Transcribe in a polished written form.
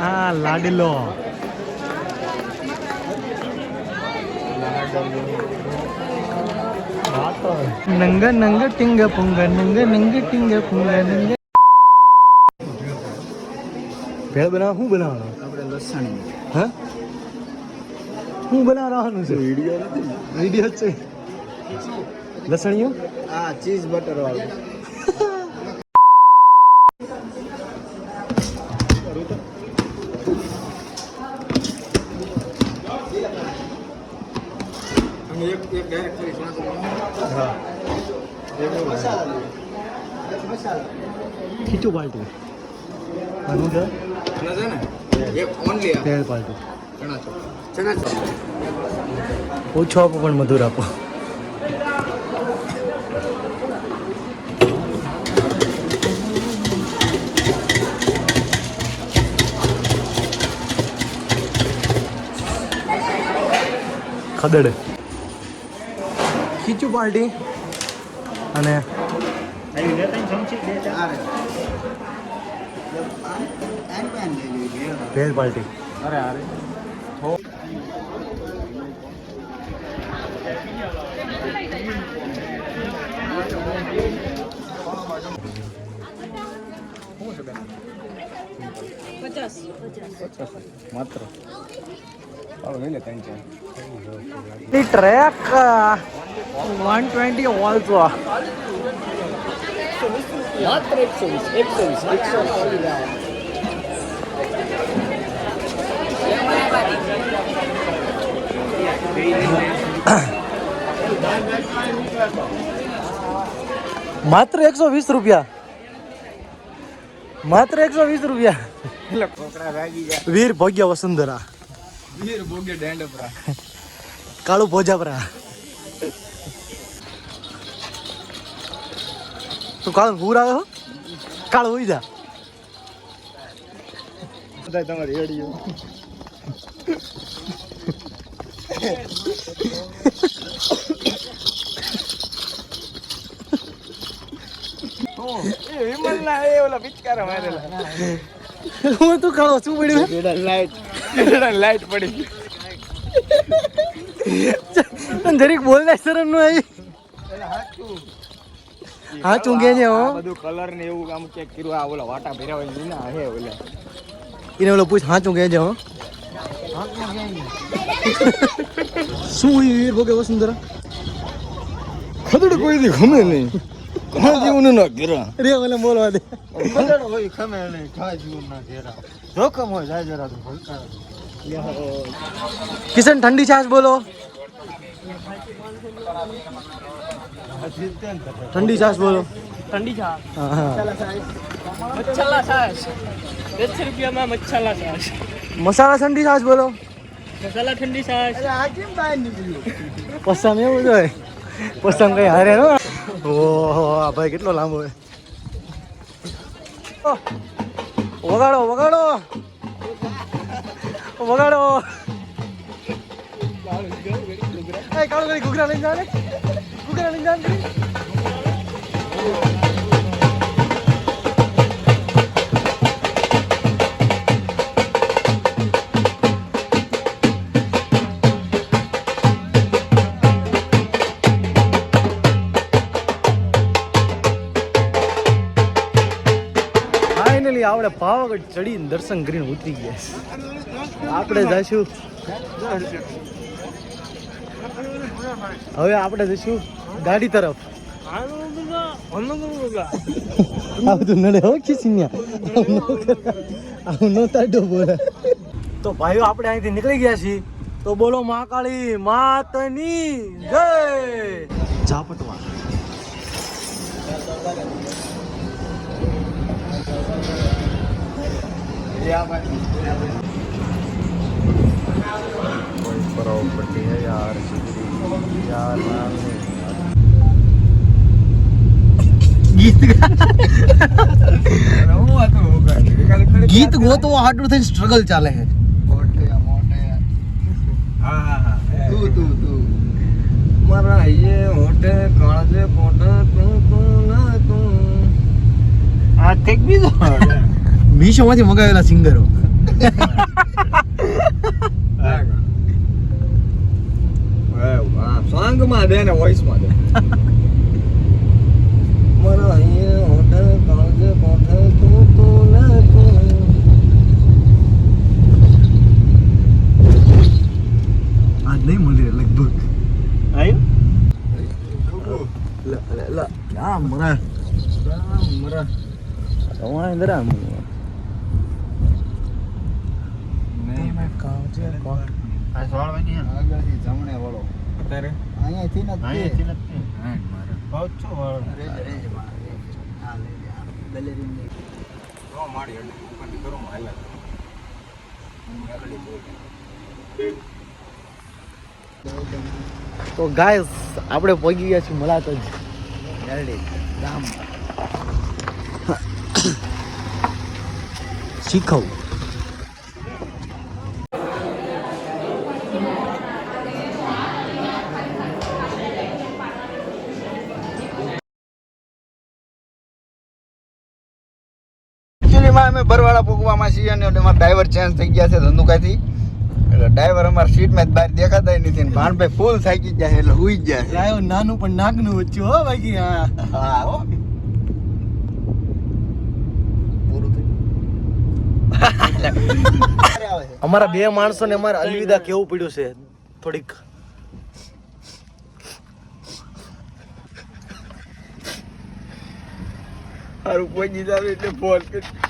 આ લાડલો નંગ નંગ ટિંગ પુંગ નંગ નંગ ટિંગ પુંગ નંગ ભેળ બનાવ શું બનાવવાનું આપણે લસણી હા શું બનાવવાનું છે વિડીયો છે લસણીઓ હા ચીઝ બટર વાળું એક ડાયરેક્ટ કરી હા ખીચું પાલટી આનું છે એક ઓનલી ભેળ પાલટી ચણા ઓછો આપો પણ મધુર આપો ખદડે ખીચું પાલટી અને ભેળ પાલટી અરે અરે માત્ર ટ્રેક 120 ઓલ્સો માત્ર 120 માત્ર 120 રૂપિયા માત્ર 120 રૂપિયા એટલે કોકડા ભાગી જાય વીર ભોગ્યા વસુંધરા વીર ભોગે ડેન્ડપરા કાળુ ભોજાપરા તું કાળુ પૂર આવ્યો હો કાળુ હોઈ જા બધા તમારી હેડીઓ વિમલના એ ઓલા પિચકારા મારેલા હું તું કાળો શું પડ્યું લાઈટ પડી જરીક બોલને શરમ ન આવી હા ચૂંગે છે હો બધું કલર ને એવું આમ ચેક કર્યું આ ઓલા વાટા ભેરા હોય લીના હે ઓલા એને ઓલો પૂછ હા ચૂંગે છે હો શું વીર ભોગે વસુંધરા ખદડ કોઈ દી ખમે નહીં ખા જીવન ના ઘેરા રે મને બોલવા દે ખદડ હોય ખમે નહીં ખા જીવન ના ઘેરા જોખમ હોય જાય જરા તો ભલકા કિશન ઠંડી છાશ બોલો ઠંડી છાશ બોલો ठंडी छाछ હા હા मच्छला छाछ 10 रुपया में मच्छला छाछ મસાલા ઠંડી છાશ બોલો मसाला ठंडी छाछ આ કેમ બહાર નીકળ્યું પસામ એવું જ હોય પસામ કઈ હારે નો ઓહો આ ભાઈ કેટલો લાંબો હોય વગાડો વગાડો વગાડો એ કાળો કરી ઘૂઘરા લઈને જાને ઘૂઘરા લઈને જાને ફાઇનલી આપણે પાવાગઢ ચડીને દર્શન કરીને ઉતરી ગયા આપણે જઈશું હવે આપણે જઈશું ગાડી તરફ આ બધું નડે હો ખીસીન્યા આવું નો તાડો બોલે તો ભાઈઓ આપણે અહીંથી નીકળી ગયા છીએ તો બોલો મહાકાળી માતની જય ઝાપટવા प्रॉपर्टी है यार यार ગીત ગોતો હાટું થઈને સ્ટ્રગલ ચાલે છે મોટે હા તું મારા ये મોટે કાળજે પોટે તું ના તું આ ટેક બીજો મીશોમાંથી મગાવેલા સિંગરો સોંગમાં દે ને વોઇસમાં દે. મારા અહીંયા હોટલ કાળજે કોઠે તું તું ને તું. આજ નહીં મળે લગભગ. આવ્યું રામ મરા તમારે અંદર આમ આ વાળવાની હે આગળથી જમણે વળો. અત્યારે અહીંયાથી નથી. અહીંયાથી નથી બહુ છો વાળો તો ગાઈસ આપણે પહોંચી ગયા છીએ મલાત જ રામ શીખવ. એકચ્યુઅલીમાં અમે બરવાળા પૂગવામાં છીએ અને એમાં ડ્રાઈવર ચેન્જ થઈ ગયા છે ધંધુકાથી. એટલે ડ્રાઈવર અમારા સીટમાં જ બહાર દેખાતા નથી ને ભાણભાઈ ફૂલ થાકી ગયા છે એટલે હુઈ જ ગયા છે. લાયો નાનું પણ નાકનું વચ્ચું હો બાકી. હા હા હો. પૂરું થયું. અમારા બે માણસોને અમારે અલવિદા કેવું પડ્યું છે થોડીક. સારું પહોંચી જાવ એટલે ફોન કરી.